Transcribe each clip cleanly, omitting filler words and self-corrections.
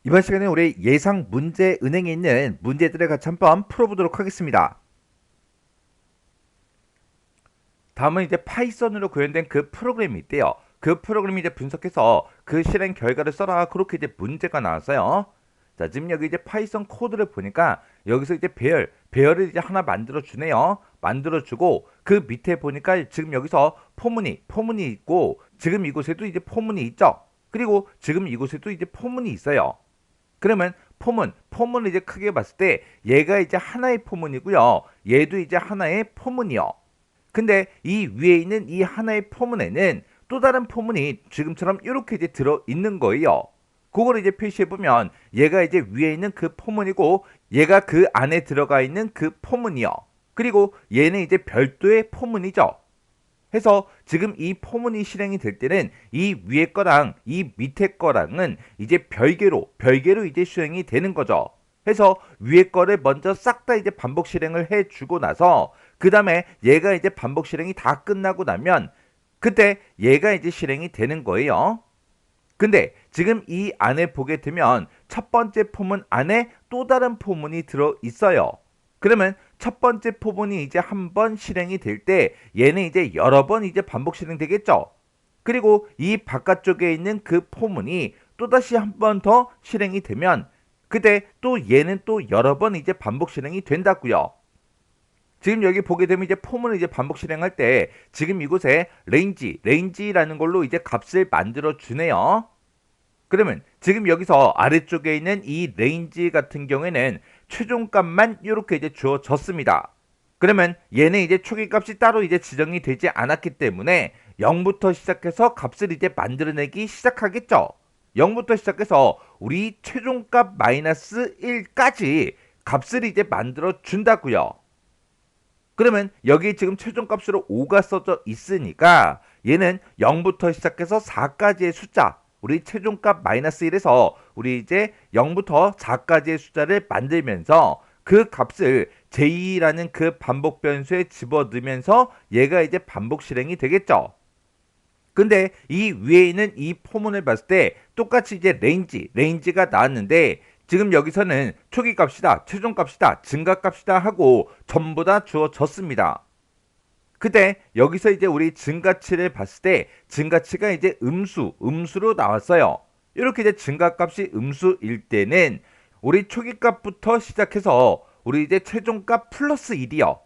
이번 시간에 우리 예상 문제 은행에 있는 문제들을 같이 한번 풀어보도록 하겠습니다. 다음은 이제 파이썬으로 구현된 그 프로그램이 있대요. 그 프로그램이 이제 분석해서 그 실행 결과를 써라. 그렇게 이제 문제가 나왔어요. 자, 지금 여기 이제 파이썬 코드를 보니까 여기서 이제 배열을 이제 하나 만들어 주네요. 만들어 주고 그 밑에 보니까 지금 여기서 포문이 있고 지금 이곳에도 이제 포문이 있죠. 그리고 지금 이곳에도 이제 포문이 있어요. 그러면 포문을 이제 크게 봤을 때 얘가 이제 하나의 포문이고요. 얘도 이제 하나의 포문이요. 근데 이 위에 있는 이 하나의 포문에는 또 다른 포문이 지금처럼 이렇게 이제 들어 있는 거예요. 그걸 이제 표시해 보면 얘가 이제 위에 있는 그 포문이고 얘가 그 안에 들어가 있는 그 포문이요. 그리고 얘는 이제 별도의 포문이죠. 해서 지금 이 포문이 실행이 될 때는 이 위에 거랑 이 밑에 거랑은 이제 별개로 이제 실행이 되는 거죠. 해서 위에 거를 먼저 싹 다 이제 반복 실행을 해 주고 나서 그 다음에 얘가 이제 반복 실행이 다 끝나고 나면 그때 얘가 이제 실행이 되는 거예요. 근데 지금 이 안에 보게 되면 첫 번째 포문 안에 또 다른 포문이 들어 있어요. 그러면 첫 번째 포문이 이제 한 번 실행이 될 때 얘는 이제 여러 번 이제 반복 실행되겠죠. 그리고 이 바깥쪽에 있는 그 포문이 또다시 한 번 더 실행이 되면 그때 또 얘는 또 여러 번 이제 반복 실행이 된다고요. 지금 여기 보게 되면 이제 포문을 이제 반복 실행할 때 지금 이곳에 레인지라는 걸로 이제 값을 만들어 주네요. 그러면 지금 여기서 아래쪽에 있는 이 레인지 같은 경우에는 최종값만 이렇게 이제 주어졌습니다. 그러면 얘는 이제 초기값이 따로 이제 지정이 되지 않았기 때문에 0부터 시작해서 값을 이제 만들어내기 시작하겠죠. 0부터 시작해서 우리 최종값 마이너스 1까지 값을 이제 만들어 준다고요. 그러면 여기 지금 최종값으로 5가 써져 있으니까 얘는 0부터 시작해서 4까지의 숫자 우리 최종값 마이너스 1에서 우리 이제 0부터 4까지의 숫자를 만들면서 그 값을 j2라는 그 반복 변수에 집어넣으면서 얘가 이제 반복 실행이 되겠죠. 근데 이 위에 있는 이 포문을 봤을 때 똑같이 이제 레인지가 나왔는데 지금 여기서는 초기값이다, 최종값이다, 증가값이다 하고 전부 다 주어졌습니다. 그때 여기서 이제 우리 증가치를 봤을 때 증가치가 이제 음수로 나왔어요. 이렇게 이제 증가값이 음수일 때는 우리 초기값부터 시작해서 우리 이제 최종값 플러스 1이요.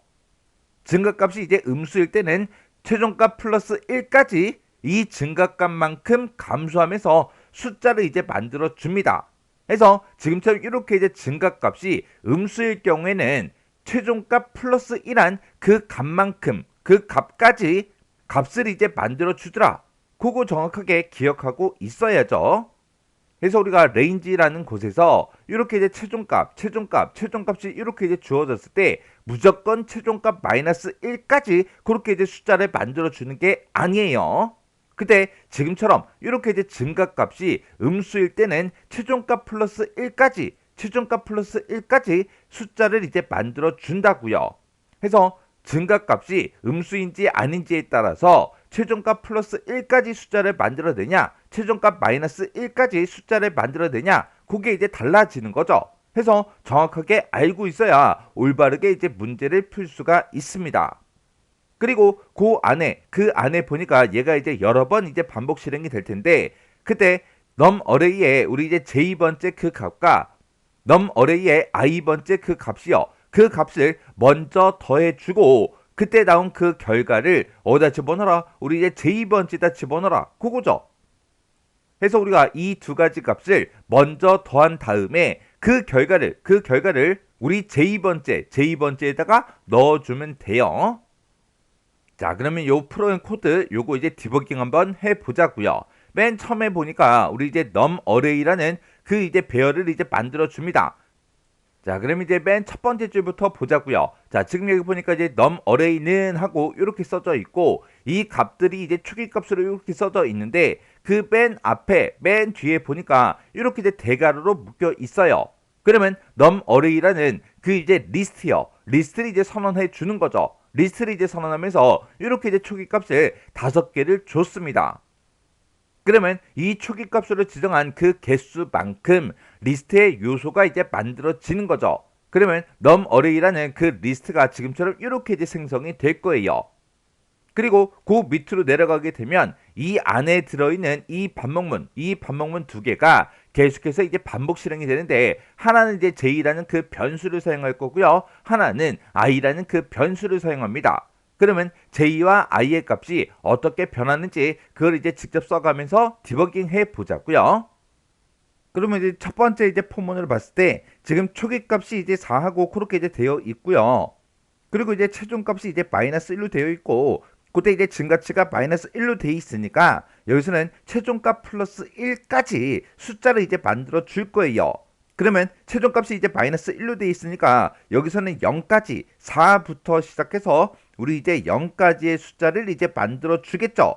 증가값이 이제 음수일 때는 최종값 플러스 1까지 이 증가값만큼 감소하면서 숫자를 이제 만들어 줍니다. 그래서 지금처럼 이렇게 이제 증가값이 음수일 경우에는 최종값 플러스 1한 그 값만큼 그 값까지 값을 이제 만들어 주더라. 그거 정확하게 기억하고 있어야죠. 그래서 우리가 레인지라는 곳에서 이렇게 이제 최종값이 이렇게 이제 주어졌을 때 무조건 최종값 마이너스 1까지 그렇게 이제 숫자를 만들어 주는 게 아니에요. 근데 지금처럼 이렇게 이제 증가값이 음수일 때는 최종값 플러스 1까지 숫자를 이제 만들어 준다고요. 해서 증가값이 음수인지 아닌지에 따라서 최종값 플러스 1까지 숫자를 만들어내냐 최종값 마이너스 1까지 숫자를 만들어내냐 그게 이제 달라지는 거죠. 해서 정확하게 알고 있어야 올바르게 이제 문제를 풀 수가 있습니다. 그리고 그 안에 보니까 얘가 이제 여러 번 이제 반복 실행이 될 텐데 그때 넘 어레이에 우리 이제 j 번째 그 값과 넘 어레이의 i번째 그 값이요. 그 값을 먼저 더해주고 그때 나온 그 결과를 어디다 집어넣어라? 우리 이제 j 번째에다 집어넣어라. 그거죠. 해서 우리가 이 두 가지 값을 먼저 더한 다음에 그 결과를 우리 j 번째에다가 넣어주면 돼요. 자, 그러면 요 프로그램 코드 요거 이제 디버깅 한번 해보자고요. 맨 처음에 보니까 우리 이제 num array라는 그 이제 배열을 이제 만들어 줍니다. 자, 그럼 이제 맨 첫 번째 줄부터 보자고요. 자, 지금 여기 보니까 이제 num array는 하고 이렇게 써져 있고 이 값들이 이제 초기값으로 이렇게 써져 있는데 그 맨 뒤에 보니까 이렇게 이제 대괄호로 묶여 있어요. 그러면 num array라는 그 이제 리스트를 이제 선언해 주는 거죠. 리스트를 이제 선언하면서 이렇게 이제 초기값을 5개를 줬습니다. 그러면 이 초기값으로 지정한 그 개수만큼 리스트의 요소가 이제 만들어지는 거죠. 그러면 numArray라는 그 리스트가 지금처럼 이렇게 이제 생성이 될 거예요. 그리고 그 밑으로 내려가게 되면 이 안에 들어있는 이 반복문 두 개가 계속해서 이제 반복 실행이 되는데, 하나는 이제 j라는 그 변수를 사용할 거고요, 하나는 i라는 그 변수를 사용합니다. 그러면 j와 i의 값이 어떻게 변하는지 그걸 이제 직접 써가면서 디버깅 해 보자고요. 그러면 이제 첫 번째 이제 포문을 봤을 때 지금 초기 값이 이제 4하고 그렇게 이제 되어 있고요. 그리고 이제 최종 값이 이제 마이너스 1로 되어 있고, 그때 이제 증가치가 마이너스 1로 되어 있으니까 여기서는 최종값 플러스 1까지 숫자를 이제 만들어 줄 거예요. 그러면 최종값이 이제 마이너스 1로 되어 있으니까 여기서는 0까지 4부터 시작해서 우리 이제 0까지의 숫자를 이제 만들어 주겠죠.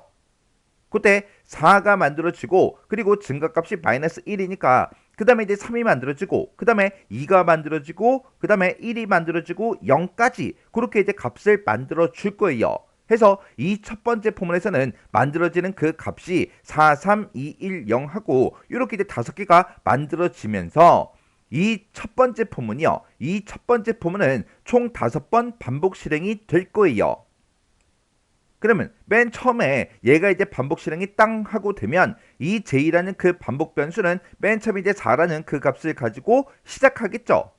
그때 4가 만들어지고, 그리고 증가값이 마이너스 1이니까 그 다음에 이제 3이 만들어지고, 그 다음에 2가 만들어지고, 그 다음에 1이 만들어지고 0까지 그렇게 이제 값을 만들어 줄 거예요. 해서 이 첫 번째 포문에서는 만들어지는 그 값이 4, 3, 2, 1, 0 하고 이렇게 이제 5개가 만들어지면서 이 첫 번째 포문이요, 이 첫 번째 포문은 총 5번 반복 실행이 될 거예요. 그러면 맨 처음에 얘가 이제 반복 실행이 땅 하고 되면 이 j라는 그 반복 변수는 맨 처음에 이제 4라는 그 값을 가지고 시작하겠죠.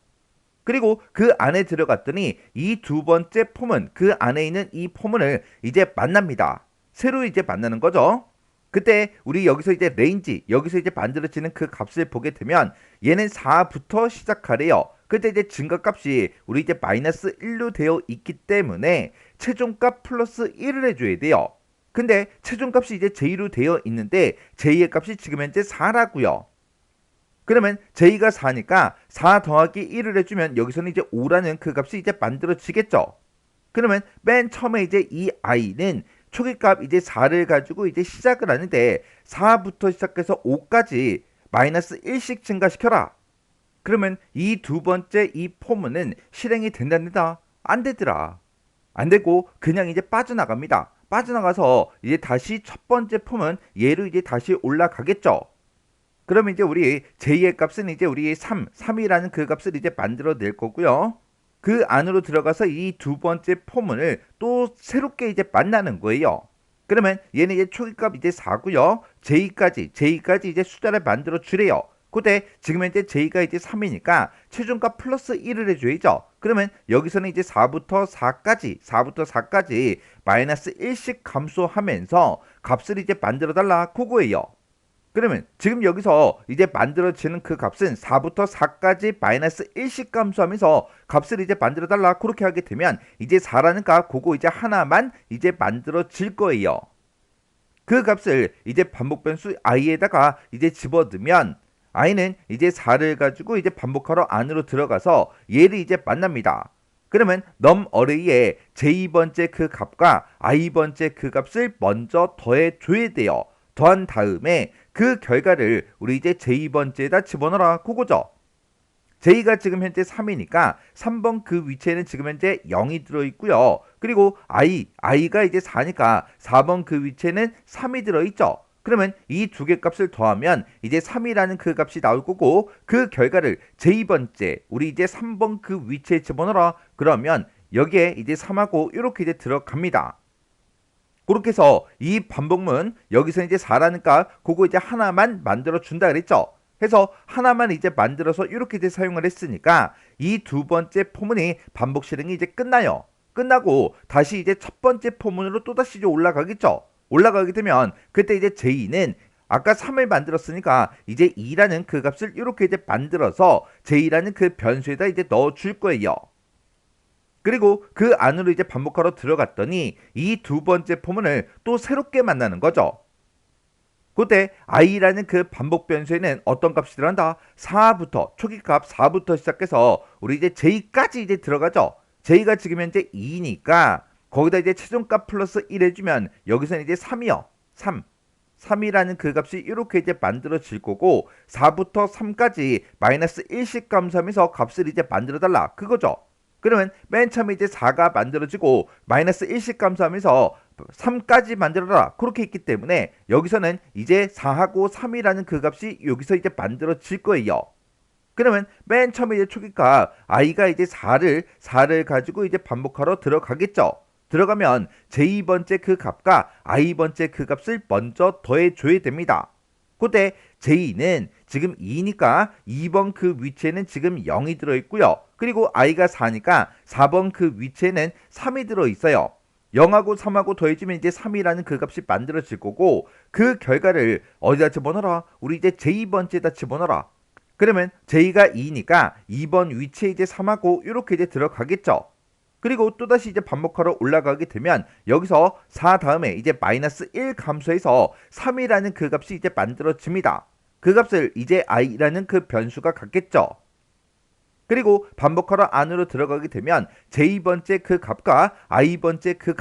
그리고 그 안에 들어갔더니 이 두 번째 포문, 그 안에 있는 이 포문을 이제 만납니다. 새로 이제 만나는 거죠. 그때 우리 여기서 이제 레인지, 여기서 이제 만들어지는 그 값을 보게 되면 얘는 4부터 시작하래요. 그때 이제 증가값이 우리 이제 마이너스 1로 되어 있기 때문에 최종값 플러스 1을 해줘야 돼요. 근데 최종값이 이제 j로 되어 있는데 j의 값이 지금 현재 4라고요. 그러면 j가 4니까 4 더하기 1을 해주면 여기서는 이제 5라는 그 값이 이제 만들어지겠죠. 그러면 맨 처음에 이제 이 i는 초기값 이제 4를 가지고 이제 시작을 하는데 4부터 시작해서 5까지 마이너스 1씩 증가시켜라. 그러면 이 두 번째 이 포문은 실행이 된답니다. 안 되더라. 안 되고 그냥 이제 빠져나갑니다. 빠져나가서 이제 다시 첫 번째 포문 얘로 이제 다시 올라가겠죠. 그러면 이제 우리 j의 값은 이제 우리 3이라는 그 값을 이제 만들어낼 거고요. 그 안으로 들어가서 이 두 번째 포문을 또 새롭게 이제 만나는 거예요. 그러면 얘는 이제 초기값 이제 4고요. j까지 이제 숫자를 만들어 주래요. 그때 지금 현재 j가 이제 3이니까 최종값 플러스 1을 해줘야죠. 그러면 여기서는 이제 4부터 4까지 마이너스 1씩 감소하면서 값을 이제 만들어 달라 그거예요. 그러면 지금 여기서 이제 만들어지는 그 값은 4부터 4까지 마이너스 1씩 감소하면서 값을 이제 만들어 달라 그렇게 하게 되면 이제 4라는 값 그거 이제 하나만 이제 만들어질 거예요. 그 값을 이제 반복 변수 i에다가 이제 집어넣으면 i는 이제 4를 가지고 이제 반복하러 안으로 들어가서 얘를 이제 만납니다. 그러면 numArray에 j번째 그 값과 i번째 그 값을 먼저 더해 줘야 돼요. 더한 다음에 그 결과를 우리 이제 j번째에다 집어넣어라 그거죠. j가 지금 현재 3이니까 3번 그 위치에는 지금 현재 0이 들어있고요. 그리고 i가 이제 4니까 4번 그 위치에는 3이 들어있죠. 그러면 이 두 개 값을 더하면 이제 3이라는 그 값이 나올 거고, 그 결과를 j번째 우리 이제 3번 그 위치에 집어넣어라. 그러면 여기에 이제 3하고 이렇게 이제 들어갑니다. 그렇게 해서 이 반복문 여기서 이제 4라는 값 그거 이제 하나만 만들어 준다 그랬죠. 해서 하나만 이제 만들어서 이렇게 이제 사용을 했으니까 이 두 번째 포문이 반복 실행이 이제 끝나요. 끝나고 다시 이제 첫 번째 포문으로 또다시 이제 올라가겠죠. 올라가게 되면 그때 이제 j는 아까 3을 만들었으니까 이제 2라는 그 값을 이렇게 이제 만들어서 j라는 그 변수에다 이제 넣어 줄 거예요. 그리고 그 안으로 이제 반복하러 들어갔더니 이 두 번째 포문을 또 새롭게 만나는 거죠. 그때 i라는 그 반복 변수에는 어떤 값이 들어간다? 4부터 초기값 4부터 시작해서 우리 이제 j까지 이제 들어가죠. j가 지금 현재 2니까 거기다 이제 최종값 플러스 1 해주면 여기서는 이제 3이요. 3이라는 그 값이 이렇게 이제 만들어질 거고, 4부터 3까지 마이너스 1씩 감소하면서 값을 이제 만들어 달라 그거죠. 그러면 맨 처음에 이제 4가 만들어지고 마이너스 1씩 감소하면서 3까지 만들어라 그렇게 했기 때문에 여기서는 이제 4하고 3이라는 그 값이 여기서 이제 만들어질 거예요. 그러면 맨 처음에 이제 초기값 i가 이제 4를 가지고 이제 반복하러 들어가겠죠. 들어가면 j2번째 그 값과 i번째 그 값을 먼저 더해줘야 됩니다. 그때 j2는 지금 2니까 2번 그 위치에는 지금 0이 들어있고요. 그리고 i가 4니까 4번 그 위치에는 3이 들어있어요. 0하고 3하고 더해지면 이제 3이라는 그 값이 만들어질 거고 그 결과를 어디다 집어넣어라? 우리 이제 j2번째에다 집어넣어라. 그러면 j가 2니까 2번 위치에 이제 3하고 이렇게 이제 들어가겠죠. 그리고 또다시 이제 반복하러 올라가게 되면 여기서 4 다음에 이제 마이너스 1 감소해서 3이라는 그 값이 이제 만들어집니다. 그 값을 이제 i라는 그 변수가 갖겠죠. 그리고 반복하러 안으로 들어가게 되면 j번째 그 값과 i번째 그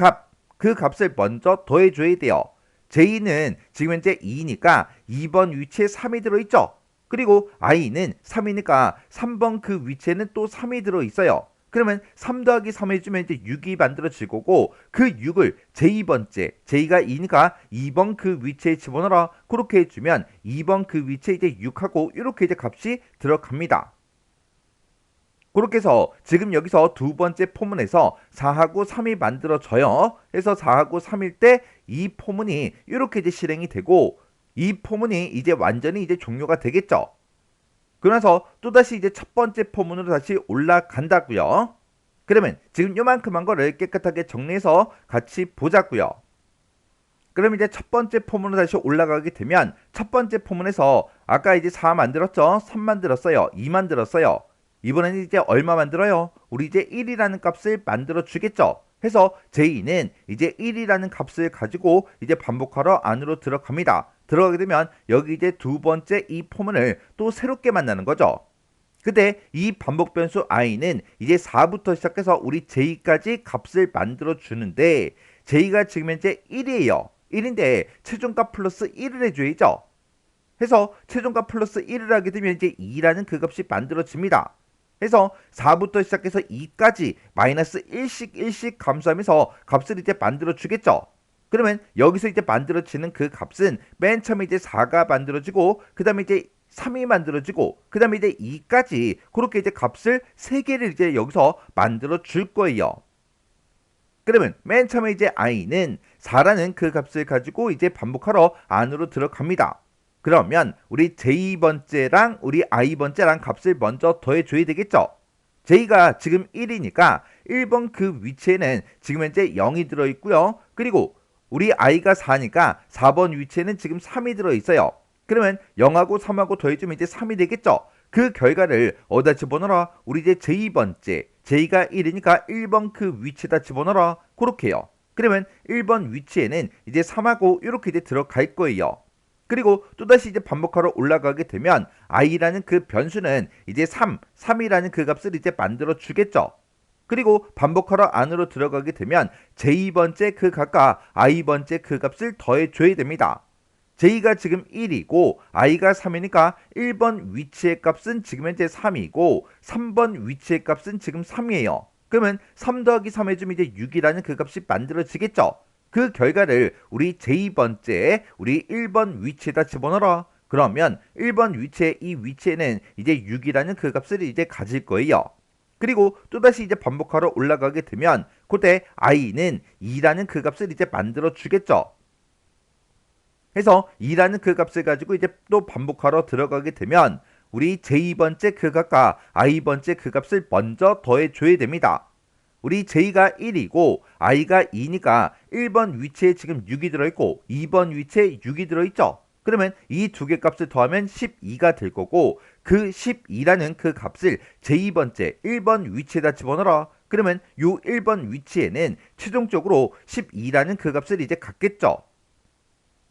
값을 먼저 더해줘야 돼요. j는 지금 현재 2니까 2번 위치에 3이 들어있죠. 그리고 i는 3이니까 3번 그 위치에는 또 3이 들어있어요. 그러면 3 더하기 3 해주면 이제 6이 만들어질 거고 그 6을 j2번째 j가 2니까 2번 그 위치에 집어넣어라 그렇게 해주면 2번 그 위치에 이제 6하고 이렇게 이제 값이 들어갑니다. 그렇게 해서 지금 여기서 두 번째 포문에서 4하고 3이 만들어져요. 그래서 4하고 3일 때 이 포문이 이렇게 이제 실행이 되고 이 포문이 이제 완전히 이제 종료가 되겠죠. 그러면서 또다시 이제 첫 번째 포문으로 다시 올라간다고요. 그러면 지금 요만큼한 거를 깨끗하게 정리해서 같이 보자고요. 그럼 이제 첫 번째 포문으로 다시 올라가게 되면 첫 번째 포문에서 아까 이제 4 만들었죠? 3 만들었어요. 2 만들었어요. 이번에는 이제 얼마 만들어요? 우리 이제 1이라는 값을 만들어 주겠죠. 해서 j는 이제 1이라는 값을 가지고 이제 반복하러 안으로 들어갑니다. 들어가게 되면 여기 이제 두 번째 이 포문을 또 새롭게 만나는 거죠. 근데 이 반복 변수 i는 이제 4부터 시작해서 우리 j까지 값을 만들어 주는데 j가 지금 현재 1이에요. 1인데 최종값 플러스 1을 해줘야죠. 해서 최종값 플러스 1을 하게 되면 이제 2라는 그 값이 만들어집니다. 해서 4부터 시작해서 2까지 마이너스 1씩 감소하면서 값을 이제 만들어 주겠죠. 그러면 여기서 이제 만들어지는 그 값은 맨 처음에 이제 4가 만들어지고 그 다음에 이제 3이 만들어지고 그 다음에 이제 2까지 그렇게 이제 값을 3개를 이제 여기서 만들어 줄 거예요. 그러면 맨 처음에 이제 i는 4라는 그 값을 가지고 이제 반복하러 안으로 들어갑니다. 그러면 우리 j번째랑 우리 i번째랑 값을 먼저 더해줘야 되겠죠. j가 지금 1이니까 1번 그 위치에는 지금 현재 0이 들어있고요. 그리고 우리 i가 4니까 4번 위치에는 지금 3이 들어있어요. 그러면 0하고 3하고 더해주면 이제 3이 되겠죠. 그 결과를 어디다 집어넣어라? 우리 이제 j번째 j가 1이니까 1번 그 위치에다 집어넣어라. 그렇게요. 그러면 1번 위치에는 이제 3하고 이렇게 이제 들어갈 거예요. 그리고 또다시 이제 반복하러 올라가게 되면 i라는 그 변수는 이제 3이라는 그 값을 이제 만들어 주겠죠. 그리고 반복하러 안으로 들어가게 되면 j번째 그 값과 i번째 그 값을 더해 줘야 됩니다. j가 지금 1이고 i가 3이니까 1번 위치의 값은 지금 현재 3이고 3번 위치의 값은 지금 3이에요. 그러면 3 더하기 3 해주면 이제 6이라는 그 값이 만들어지겠죠. 그 결과를 우리 j번째 우리 1번 위치에다 집어넣어라. 그러면 1번 위치에 이 위치에는 이제 6이라는 그 값을 이제 가질 거예요. 그리고 또다시 이제 반복하러 올라가게 되면 그때 i는 2라는 그 값을 이제 만들어 주겠죠. 해서 2라는 그 값을 가지고 이제 또 반복하러 들어가게 되면 우리 j번째 그 값과 i번째 그 값을 먼저 더해 줘야 됩니다. 우리 j가 1이고 i가 2니까 1번 위치에 지금 6이 들어있고 2번 위치에 6이 들어있죠. 그러면 이 두 개 값을 더하면 12가 될 거고 그 12라는 그 값을 j번째 1번 위치에다 집어넣어라. 그러면 요 1번 위치에는 최종적으로 12라는 그 값을 이제 갖겠죠.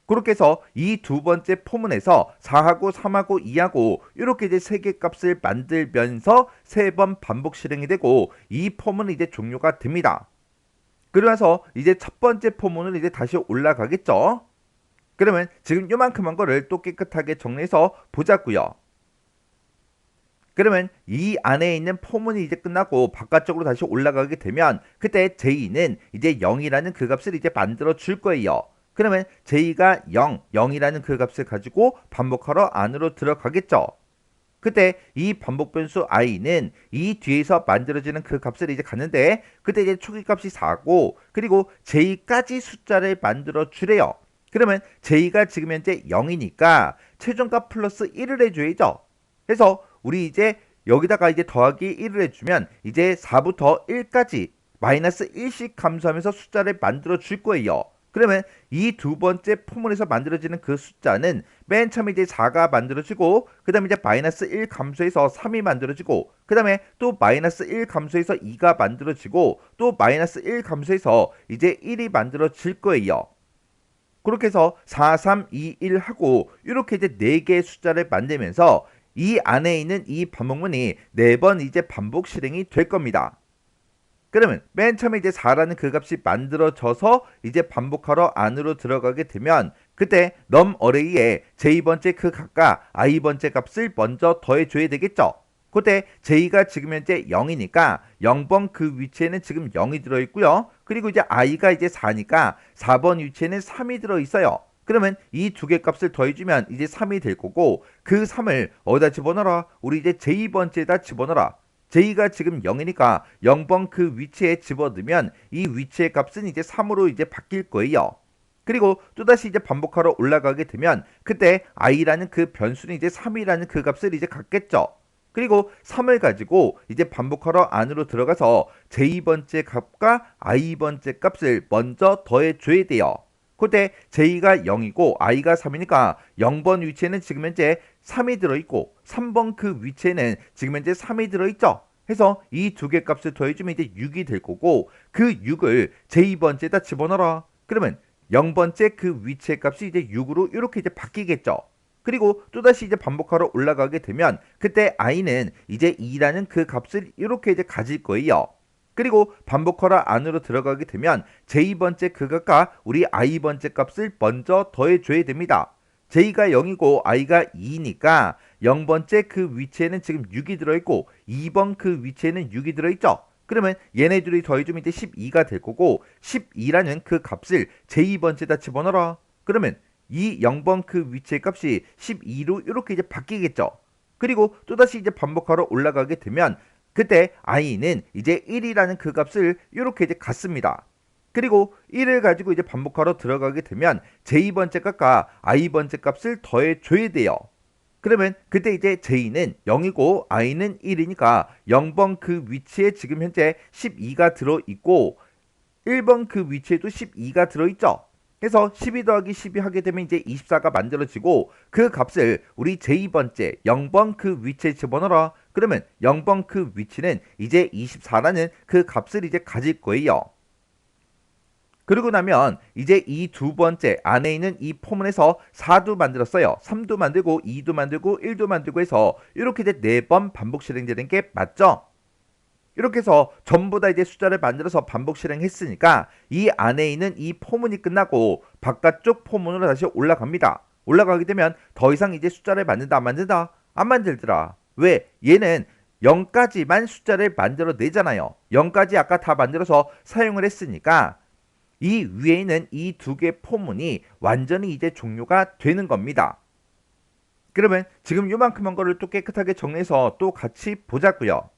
그렇게 해서 이 두 번째 포문에서 4하고 3하고 2하고 이렇게 이제 세 개 값을 만들면서 3번 반복 실행이 되고 이 포문은 이제 종료가 됩니다. 그러면서 이제 첫 번째 포문은 이제 다시 올라가겠죠. 그러면 지금 요만큼한 거를 또 깨끗하게 정리해서 보자고요. 그러면 이 안에 있는 포문이 이제 끝나고 바깥쪽으로 다시 올라가게 되면 그때 J는 이제 0이라는 그 값을 이제 만들어 줄 거예요. 그러면 J가 0, 0이라는 그 값을 가지고 반복하러 안으로 들어가겠죠. 그때 이 반복 변수 i는 이 뒤에서 만들어지는 그 값을 이제 갖는데 그때 이제 초기값이 4고 그리고 j까지 숫자를 만들어 주래요. 그러면 j가 지금 현재 0이니까 최종값 플러스 1을 해줘야죠. 그래서 우리 이제 여기다가 이제 더하기 1을 해주면 이제 4부터 1까지 마이너스 1씩 감소하면서 숫자를 만들어 줄 거예요. 그러면 이 두 번째 포문에서 만들어지는 그 숫자는 맨 처음에 이제 4가 만들어지고 그 다음에 이제 마이너스 1 감소해서 3이 만들어지고 그 다음에 또 마이너스 1 감소해서 2가 만들어지고 또 마이너스 1 감소해서 이제 1이 만들어질 거예요. 그렇게 해서 4, 3, 2, 1 하고 이렇게 이제 4개의 숫자를 만들면서 이 안에 있는 이 반복문이 4번 이제 반복 실행이 될 겁니다. 그러면 맨 처음에 이제 4라는 그 값이 만들어져서 이제 반복하러 안으로 들어가게 되면 그때 num 어레이에 j번째 그 값과 i번째 값을 먼저 더해줘야 되겠죠. 그때 j가 지금 현재 0이니까 0번 그 위치에는 지금 0이 들어있고요. 그리고 이제 i가 이제 4니까 4번 위치에는 3이 들어있어요. 그러면 이 두 개 값을 더해주면 이제 3이 될 거고 그 3을 어디다 집어넣어라? 우리 이제 j번째에다 집어넣어라. j가 지금 0이니까 0번 그 위치에 집어넣으면 이 위치의 값은 이제 3으로 이제 바뀔 거예요. 그리고 또다시 이제 반복하러 올라가게 되면 그때 i라는 그 변수는 이제 3이라는 그 값을 이제 갖겠죠. 그리고 3을 가지고 이제 반복하러 안으로 들어가서 j번째 값과 i번째 값을 먼저 더해줘야 돼요. 그때 j가 0이고 i가 3이니까 0번 위치에는 지금 현재 3이 들어있고 3번 그 위치에는 지금 현재 3이 들어있죠. 해서 이 두 개 값을 더해주면 이제 6이 될 거고 그 6을 j번째에다 집어넣어라. 그러면 0번째 그 위치의 값이 이제 6으로 이렇게 이제 바뀌겠죠. 그리고 또다시 이제 반복하러 올라가게 되면 그때 i는 이제 2라는 그 값을 이렇게 이제 가질 거예요. 그리고 반복하러 안으로 들어가게 되면 j번째 그 값과 우리 i번째 값을 먼저 더해줘야 됩니다. j가 0이고 i가 2니까 0번째 그 위치에는 지금 6이 들어있고 2번 그 위치에는 6이 들어있죠. 그러면 얘네 둘이 더해주면 이제 12가 될 거고 12라는 그 값을 j번째에다 집어넣어라. 그러면 이 0번 그 위치의 값이 12로 이렇게 이제 바뀌겠죠. 그리고 또다시 이제 반복하러 올라가게 되면 그때 i는 이제 1이라는 그 값을 이렇게 이제 갖습니다. 그리고 1을 가지고 이제 반복하러 들어가게 되면 j번째 값과 i번째 값을 더해줘야 돼요. 그러면 그때 이제 j는 0이고 i는 1이니까 0번 그 위치에 지금 현재 12가 들어있고 1번 그 위치에도 12가 들어있죠. 그래서 12 더하기 12 하게 되면 이제 24가 만들어지고 그 값을 우리 j번째 0번 그 위치에 집어넣어라. 그러면 0번 그 위치는 이제 24라는 그 값을 이제 가질 거예요. 그러고 나면 이제 이 두 번째 안에 있는 이 포문에서 4도 만들었어요. 3도 만들고 2도 만들고 1도 만들고 해서 이렇게 이제 4번 반복 실행되는 게 맞죠? 이렇게 해서 전부 다 이제 숫자를 만들어서 반복 실행했으니까 이 안에 있는 이 포문이 끝나고 바깥쪽 포문으로 다시 올라갑니다. 올라가게 되면 더 이상 이제 숫자를 만든다 안 만든다? 안 만들더라. 왜? 얘는 0까지만 숫자를 만들어내잖아요. 0까지 아까 다 만들어서 사용을 했으니까 이 위에 있는 이 두 개 포문이 완전히 이제 종료가 되는 겁니다. 그러면 지금 요만큼한 거를 또 깨끗하게 정리해서 또 같이 보자고요.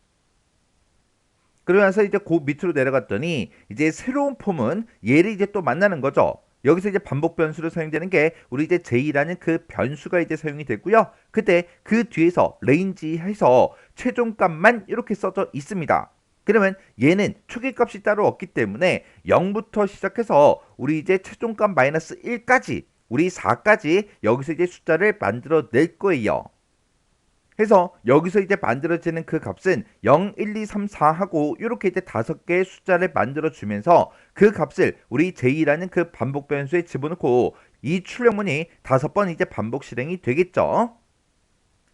그러면서 이제 그 밑으로 내려갔더니 이제 새로운 폼은 얘를 이제 또 만나는 거죠. 여기서 이제 반복 변수로 사용되는 게 우리 이제 j라는 그 변수가 이제 사용이 되고요. 그때 그 뒤에서 range 해서 최종값만 이렇게 써져 있습니다. 그러면 얘는 초기값이 따로 없기 때문에 0부터 시작해서 우리 이제 최종값 마이너스 1까지 우리 4까지 여기서 이제 숫자를 만들어 낼 거예요. 해서 여기서 이제 만들어지는 그 값은 0, 1, 2, 3, 4 하고 이렇게 이제 5개의 숫자를 만들어 주면서 그 값을 우리 j라는 그 반복 변수에 집어넣고 이 출력문이 5번 이제 반복 실행이 되겠죠.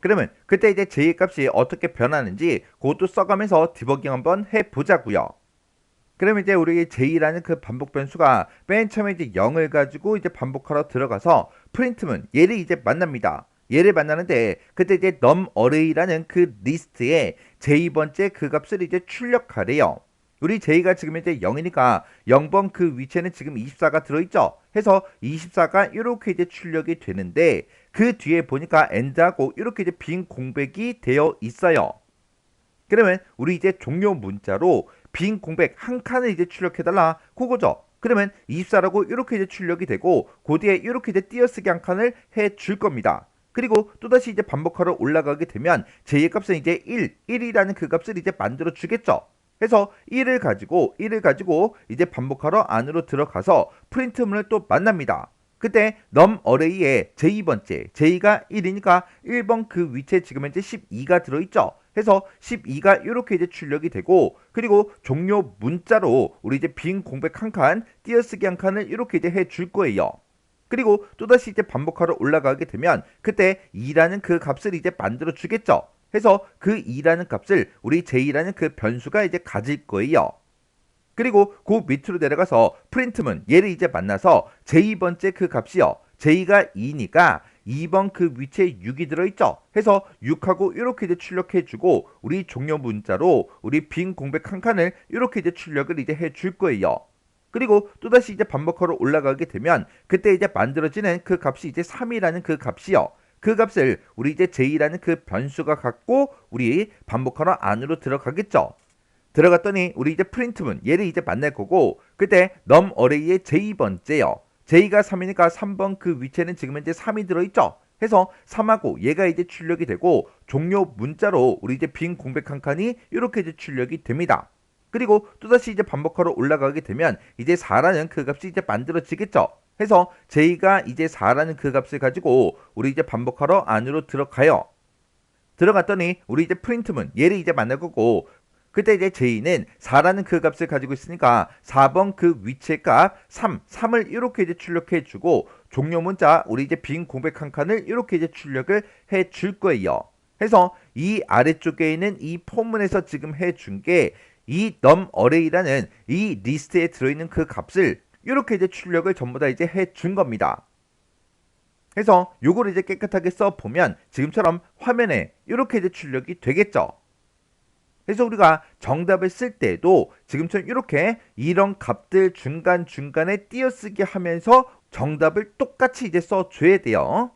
그러면 그때 이제 j의 값이 어떻게 변하는지 그것도 써가면서 디버깅 한번 해보자고요. 그러면 이제 우리 j라는 그 반복 변수가 맨 처음에 이제 0을 가지고 이제 반복하러 들어가서 프린트문 얘를 이제 만납니다. 얘를 만나는데 그때 이제 num array라는 그 리스트에 j2번째 그 값을 이제 출력하래요. 우리 j가 지금 이제 0이니까 0번 그 위치에는 지금 24가 들어있죠. 해서 24가 이렇게 이제 출력이 되는데 그 뒤에 보니까 end하고 이렇게 이제 빈 공백이 되어 있어요. 그러면 우리 이제 종료 문자로 빈 공백 한 칸을 이제 출력해달라 그거죠. 그러면 24라고 이렇게 이제 출력이 되고 그 뒤에 이렇게 이제 띄어쓰기 한 칸을 해 줄 겁니다. 그리고 또다시 이제 반복하러 올라가게 되면 j의 값은 이제 1이라는 그 값을 이제 만들어 주겠죠. 해서 1을 가지고 이제 반복하러 안으로 들어가서 프린트문을 또 만납니다. 그때 num array에 j2번째 j가 1이니까 1번 그 위치에 지금 현재 12가 들어있죠. 해서 12가 이렇게 이제 출력이 되고 그리고 종료 문자로 우리 이제 빈 공백 한 칸, 띄어쓰기 한 칸을 이렇게 이제 해 줄 거예요. 그리고 또다시 이제 반복하러 올라가게 되면 그때 2라는 그 값을 이제 만들어 주겠죠. 해서 그 2라는 값을 우리 j라는 그 변수가 이제 가질 거예요. 그리고 그 밑으로 내려가서 프린트문 얘를 이제 만나서 j2번째 그 값이요. j가 2니까 2번 그 위치에 6이 들어있죠. 해서 6하고 이렇게 이제 출력해주고 우리 종료 문자로 우리 빈 공백 한 칸을 이렇게 이제 출력을 이제 해줄 거예요. 그리고 또다시 이제 반복하러 올라가게 되면 그때 이제 만들어지는 그 값이 이제 3이라는 그 값이요. 그 값을 우리 이제 j라는 그 변수가 갖고 우리 반복하러 안으로 들어가겠죠. 들어갔더니 우리 이제 프린트문 얘를 이제 만날 거고 그때 num array의 j번째요. j가 3이니까 3번 그 위치에는 지금 현재 3이 들어있죠. 해서 3하고 얘가 이제 출력이 되고 종료 문자로 우리 이제 빈 공백 한 칸이 이렇게 이제 출력이 됩니다. 그리고 또다시 이제 반복하러 올라가게 되면 이제 4라는 그 값이 이제 만들어지겠죠. 해서 j가 이제 4라는 그 값을 가지고 우리 이제 반복하러 안으로 들어가요. 들어갔더니 우리 이제 프린트문 얘를 이제 만날 거고 그때 이제 j는 4라는 그 값을 가지고 있으니까 4번 그 위치의 값 3을 이렇게 이제 출력해 주고 종료 문자 우리 이제 빈 공백 한 칸을 이렇게 이제 출력을 해 줄 거예요. 해서 이 아래쪽에 있는 이 포문에서 지금 해 준 게 이 num array라는 이 리스트에 들어있는 그 값을 이렇게 이제 출력을 전부 다 이제 해 준 겁니다. 해서 요거를 이제 깨끗하게 써 보면 지금처럼 화면에 이렇게 이제 출력이 되겠죠. 그래서 우리가 정답을 쓸 때도 지금처럼 이렇게 이런 값들 중간중간에 띄어쓰기 하면서 정답을 똑같이 이제 써줘야 돼요.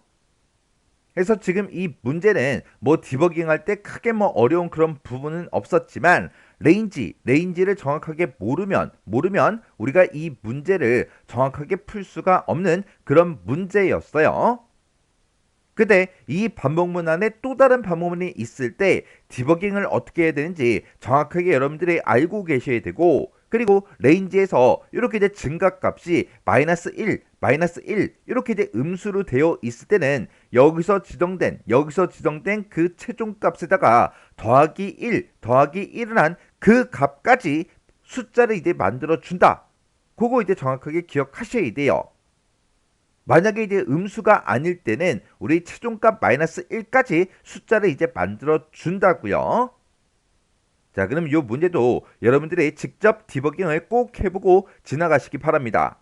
그래서 지금 이 문제는 뭐 디버깅 할 때 크게 뭐 어려운 그런 부분은 없었지만 레인지를 정확하게 모르면 우리가 이 문제를 정확하게 풀 수가 없는 그런 문제였어요. 근데 이 반복문 안에 또 다른 반복문이 있을 때 디버깅을 어떻게 해야 되는지 정확하게 여러분들이 알고 계셔야 되고 그리고 레인지에서 이렇게 이제 증가값이 -1 이렇게 이제 음수로 되어 있을 때는 여기서 지정된 그 최종값에다가 더하기 1을 한 그 값까지 숫자를 이제 만들어 준다. 그거 이제 정확하게 기억하셔야 돼요. 만약에 이제 음수가 아닐 때는 우리 최종값 -1까지 숫자를 이제 만들어 준다고요. 자, 그럼 이 문제도 여러분들이 직접 디버깅을 꼭 해보고 지나가시기 바랍니다.